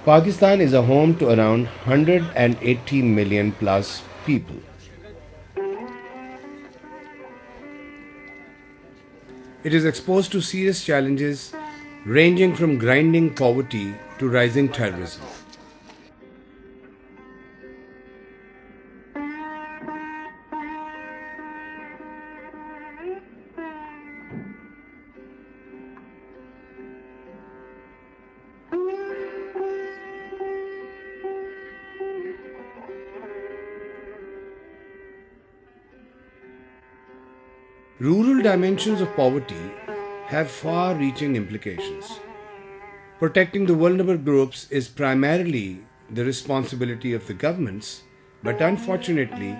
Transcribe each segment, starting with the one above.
Pakistan is a home to around 180 million plus people. It is exposed to serious challenges ranging from grinding poverty to rising terrorism. Rural dimensions of poverty have far-reaching implications. Protecting the vulnerable groups is primarily the responsibility of the governments, but unfortunately,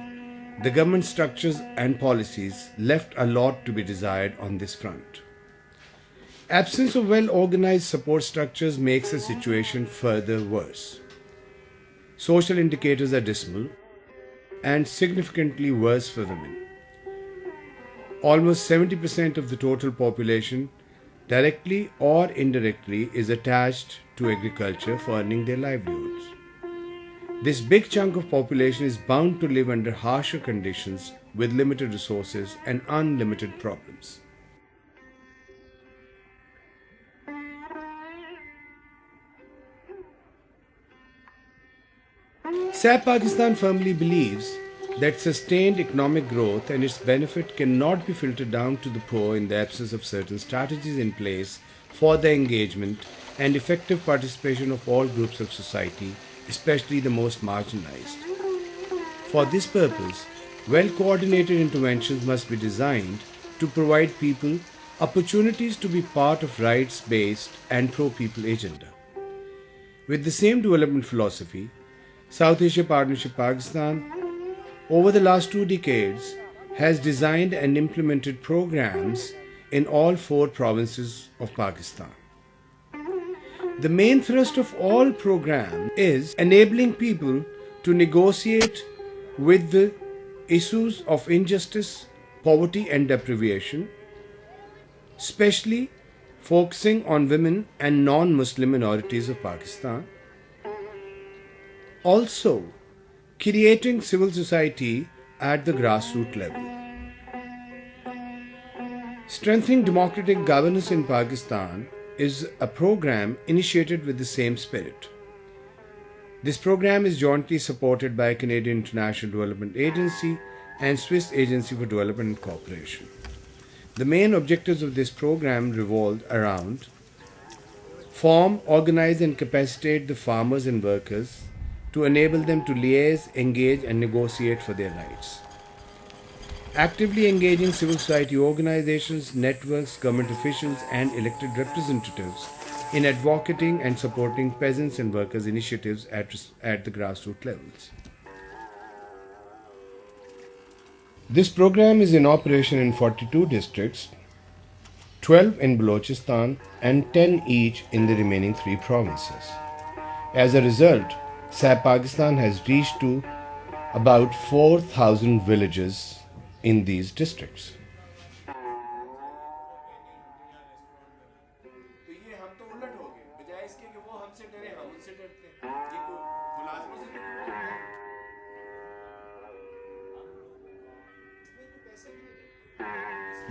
the government structures and policies left a lot to be desired on this front. Absence of well-organized support structures makes the situation further worse. Social indicators are dismal and significantly worse for women. Almost 70% of the total population, directly or indirectly, is attached to agriculture for earning their livelihoods. This big chunk of population is bound to live under harsher conditions with limited resources and unlimited problems. SAP-Pakistan firmly believes that sustained economic growth and its benefit cannot be filtered down to the poor in the absence of certain strategies in place for the engagement and effective participation of all groups of society, especially the most marginalized. For this purpose, well-coordinated interventions must be designed to provide people opportunities to be part of rights-based and pro-people agenda. With the same development philosophy, South Asia Partnership Pakistan over the last 2 decades has designed and implemented programs in all 4 provinces of Pakistan. The main thrust of all programs is enabling people to negotiate with the issues of injustice, poverty and deprivation, especially focusing on women and non-Muslim minorities of Pakistan. Also, creating civil society at the grassroots level. Strengthening democratic governance in Pakistan is a program initiated with the same spirit. This program is jointly supported by Canadian International Development Agency and Swiss Agency for Development and Cooperation. The main objectives of this program revolve around form, organize and capacitate the farmers and workers to enable them to liaise, engage and negotiate for their rights. Actively engaging civil society organizations, networks, government officials and elected representatives in advocating and supporting peasants and workers' initiatives at the grassroots levels. This program is in operation in 42 districts, 12 in Balochistan and 10 each in the remaining 3 provinces. As a result, SAP-Pakistan has reached to about 4,000 villages in these districts.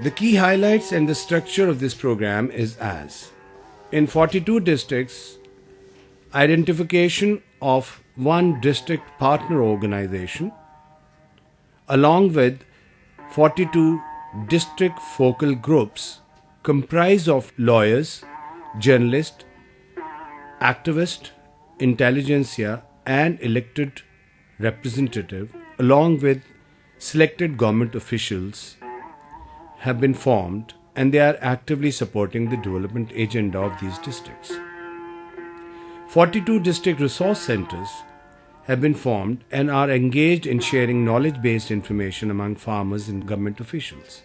The key highlights and the structure of this program is as: in 42 districts, identification of one district partner organization along with 42 district focal groups comprised of lawyers, journalists, activists, intelligentsia and elected representatives along with selected government officials have been formed, and they are actively supporting the development agenda of these districts. 42 district resource centers have been formed and are engaged in sharing knowledge-based information among farmers and government officials.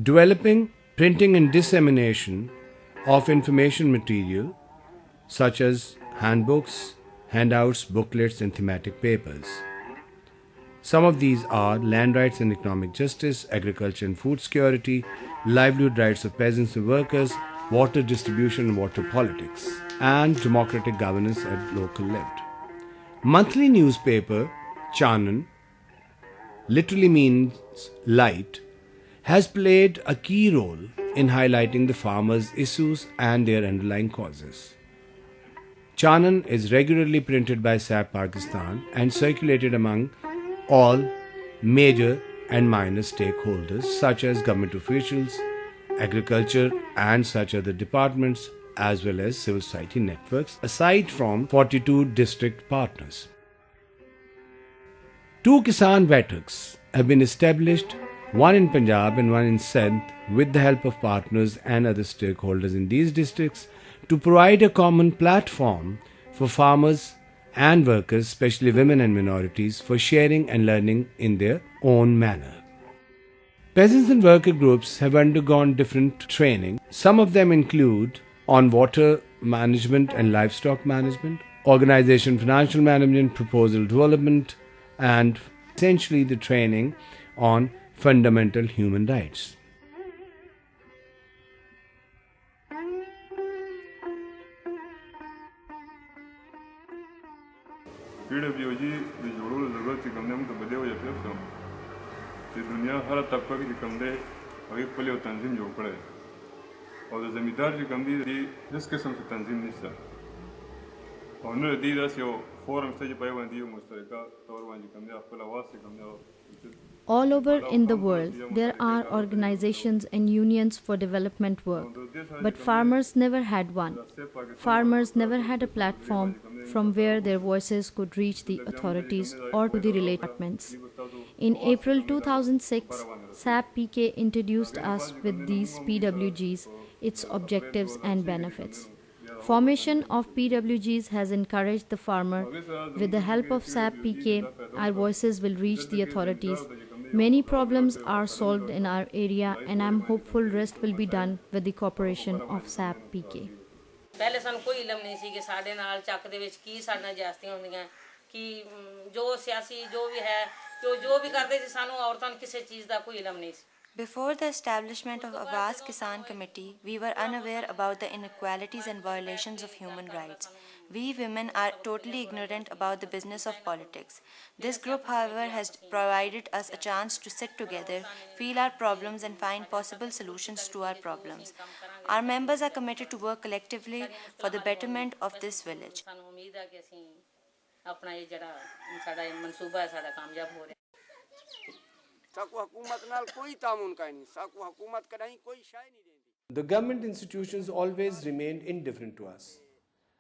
Developing, printing and dissemination of information material such as handbooks, handouts, booklets and thematic papers. Some of these are land rights and economic justice, agriculture and food security, livelihood rights of peasants and workers, water distribution and water politics, and democratic governance at local level. Monthly newspaper Chanan, literally means light, has played a key role in highlighting the farmers' issues and their underlying causes. Chanan is regularly printed by SAP-Pakistan and circulated among all major and minor stakeholders such as government officials, agriculture and such other departments, as well as civil society networks, aside from 42 district partners. 2 Kisan Vaitaks have been established, one in Punjab and one in Sindh, with the help of partners and other stakeholders in these districts to provide a common platform for farmers and workers, especially women and minorities, for sharing and learning in their own manner. Peasants and worker groups have undergone different training. Some of them include on water management and livestock management, organization financial management, proposal development, and essentially the training on fundamental human rights. PWG د جوړولو ضرورت چې کوم دی موږ ته په دې وجه فکر کوم چې دنیا هره طبقه کې چې کوم دی هغوی خپل یو تنظیم جوړ کړی او د زمیندار چې کوم دی هېڅ قسم څه تنظیم نشته او نه د دې داسې یو فورم شته چې په یې باندې یو مشترکه طور باندې کوم دی خپل اواز چې کوم دی. All over in the world, there are organizations and unions for development work, but farmers never had one. Farmers never had a platform from where their voices could reach the authorities or to the related departments. In April 2006, SAP-PK introduced us with these PWGs, its objectives and benefits. Formation of PWGs has encouraged the farmer. With the help of SAP-PK, our voices will reach the authorities. Many problems are solved in our area, and I'm hopeful rest will be done with the cooperation of SAP-PK. ਪਹਿਲੇ ਸਾਨੂੰ ਕੋਈ ਇਲਮ ਨਹੀਂ ਸੀ ਕਿ ਸਾਡੇ ਨਾਲ ਚੱਕ ਦੇ ਵਿੱਚ ਕੀ ਸਾਡੇ ਨਾਲ ਜਾਸਤੀਆਂ ਹੁੰਦੀਆਂ ਕਿ ਜੋ ਸਿਆਸੀ ਜੋ ਵੀ ਹੈ ਜੋ ਵੀ ਕਰਦੇ ਸੀ ਸਾਨੂੰ ਔਰਤਾਂ ਨੂੰ ਕਿਸੇ ਚੀਜ਼ ਦਾ ਕੋਈ ਇਲਮ ਨਹੀਂ ਸੀ. Before the establishment of Awaz Kisan Committee, we were unaware about the inequalities and violations of human rights. We women are totally ignorant about the business of politics. This group, however, has provided us a chance to sit together, feel our problems and find possible solutions to our problems. Our members are committed to work collectively for the betterment of this village. ਸਾਨੂੰ ਉਮੀਦ ਹੈ ਕਿ ਅਸੀਂ ਆਪਣਾ ਇਹ ਜਿਹੜਾ ਸਾਡਾ ਇਹ ਮਨਸੂਬਾ ਹੈ ਸਾਡਾ ਕਾਮਯਾਬ ਹੋ ਰਿਹਾ. The government institutions always remained indifferent to us.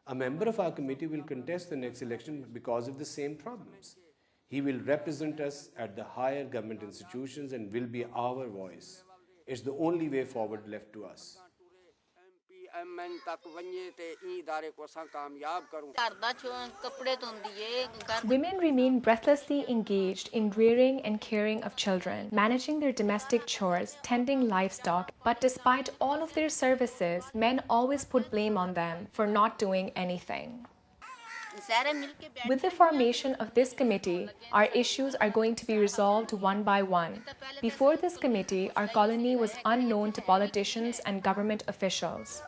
A member of our committee will contest the next election because of the same problems. He will represent us at the higher government institutions and will be our voice. It's the only way forward left to us. Women remain breathlessly engaged in rearing and caring of children, managing their domestic chores, tending livestock. But despite all of their services, men always put blame on them for not doing anything. With the formation of this committee, our issues are going to be resolved one by one. Before this committee, our colony was unknown to politicians and government officials.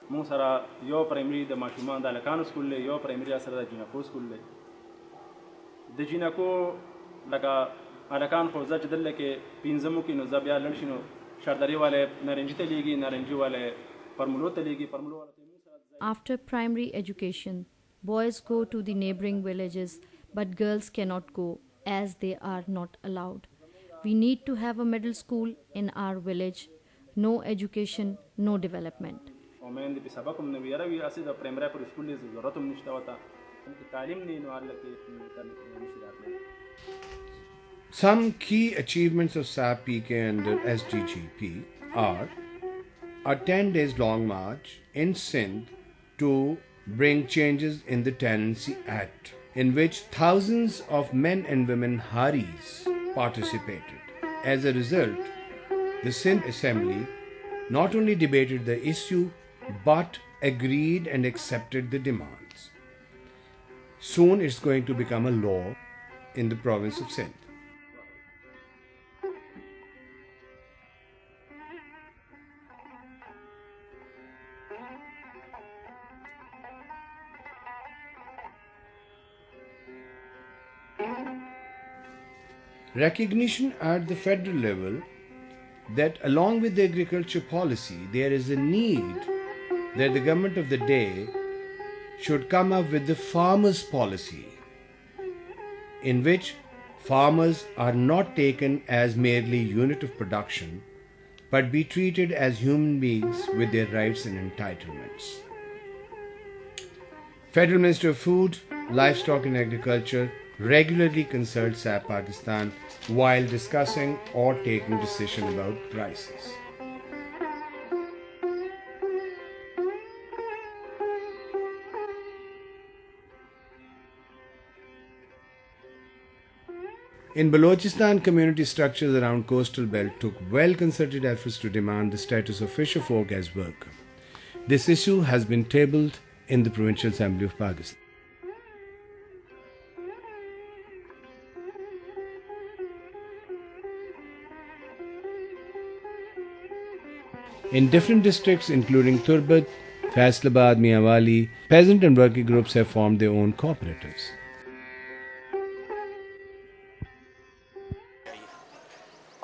After primary education, boys go to the neighboring villages, but girls cannot go as they are not allowed. We need to have a middle school in our village. No education, no development. Some key achievements of SAP-PK under Sdgp are a 10 days long march in Sindh to bring changes in the Tenancy Act, in which thousands of men and women Haris participated. As a result, the Sindh Assembly not only debated the issue but agreed and accepted the demands. Soon it's going to become a law in the province of Sindh. recognition at the federal level that along with the agriculture policy, there is a need that the government of the day should come up with the farmers' policy, in which farmers are not taken as merely unit of production, but be treated as human beings with their rights and entitlements. Federal Minister of Food, Livestock and Agriculture regularly consults SAP-Pakistan while discussing or taking decision about prices. In Balochistan, community structures around coastal belt took well-concerted efforts to demand the status of fisherfolk as worker. This issue has been tabled in the Provincial Assembly of Pakistan. In different districts including Turbat, Faisalabad, Mianwali, peasant and working groups have formed their own cooperatives.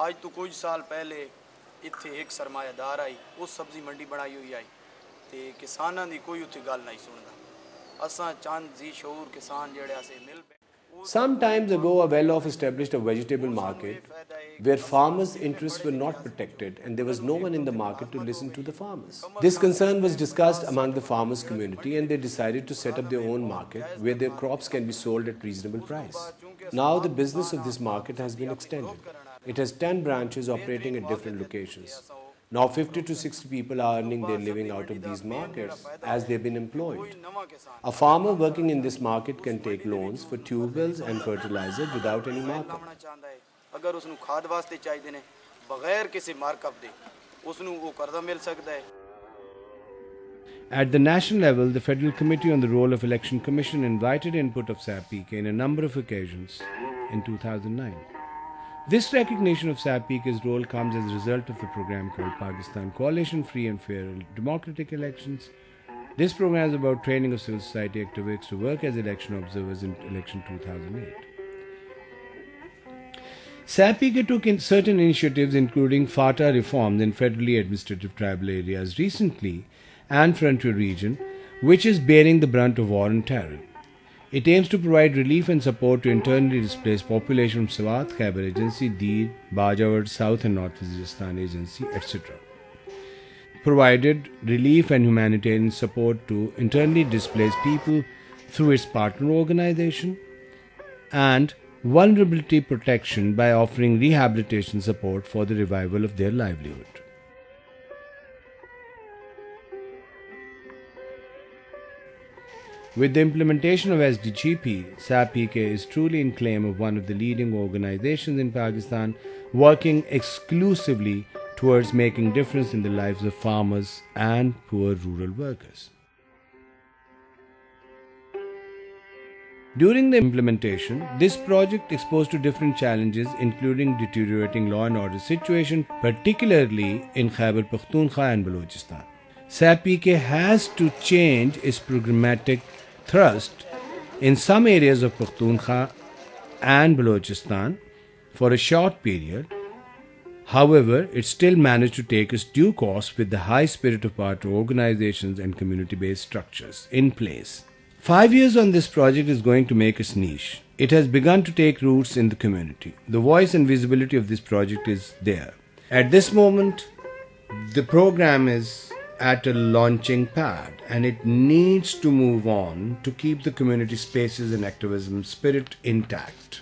आज तो कुछ साल पहले इत्थे एक सरमायादार आई उस सब्जी मंडी बनाई हुई आई ते किसानां दी कोई उत्थे गल नहीं सुनदा असां चंद जी शऊर किसान जेड़े असे मिल Some times ago, a well-off established a vegetable market where farmers' interests were not protected and there was no one in the market to listen to the farmers. This concern was discussed among the farmers' community and they decided to set up their own market where their crops can be sold at reasonable price. Now the business of this market has been extended. It has 10 branches operating at different locations. Now 50 to 60 people are earning their living out of these markets as they've been employed. A farmer working in this market can take loans for tube wells and fertilizer without any markup. अगर उसनु खाद वास्ते चाहिए ने बगैर किसी markup दे उसनु वो कर्जा मिल सकता है. At the national level, the Federal Committee on the Role of Election Commission invited input of SAP-PK in a number of occasions in 2009. This recognition of SAP-PK's role comes as a result of the program called Pakistan Coalition Free and Fair Democratic Elections. This program is about training of civil society activists to work as election observers in election 2008. SAP-PK took in certain initiatives including FATA reforms in federally administrative tribal areas recently and frontier region, which is bearing the brunt of war and terror. It aims to provide relief and support to internally displaced population from Swat, Khyber Agency, Dir, Bajawad, South and North Waziristan Agency, etc. Provided relief and humanitarian support to internally displaced people through its partner organization and vulnerability protection by offering rehabilitation support for the revival of their livelihood. With the implementation of Sdgp, SAP-PK is truly in claim of one of the leading organizations in Pakistan working exclusively towards making difference in the lives of farmers and poor rural workers. During the implementation, this project exposed to different challenges including deteriorating law and order situation, particularly in Khyber Pakhtunkhwa and Balochistan. SAP-PK has to change its programmatic thrust in some areas of Pakhtunkhwa and Balochistan for a short period. However, it still managed to take its due course with the high spirit of partner organizations and community-based structures in place. 5 years on this project is going to make its niche. It has begun to take roots in the community. The voice and visibility of this project is there. At this moment, the program is at a launching pad and it needs to move on to keep the community spaces and activism spirit intact.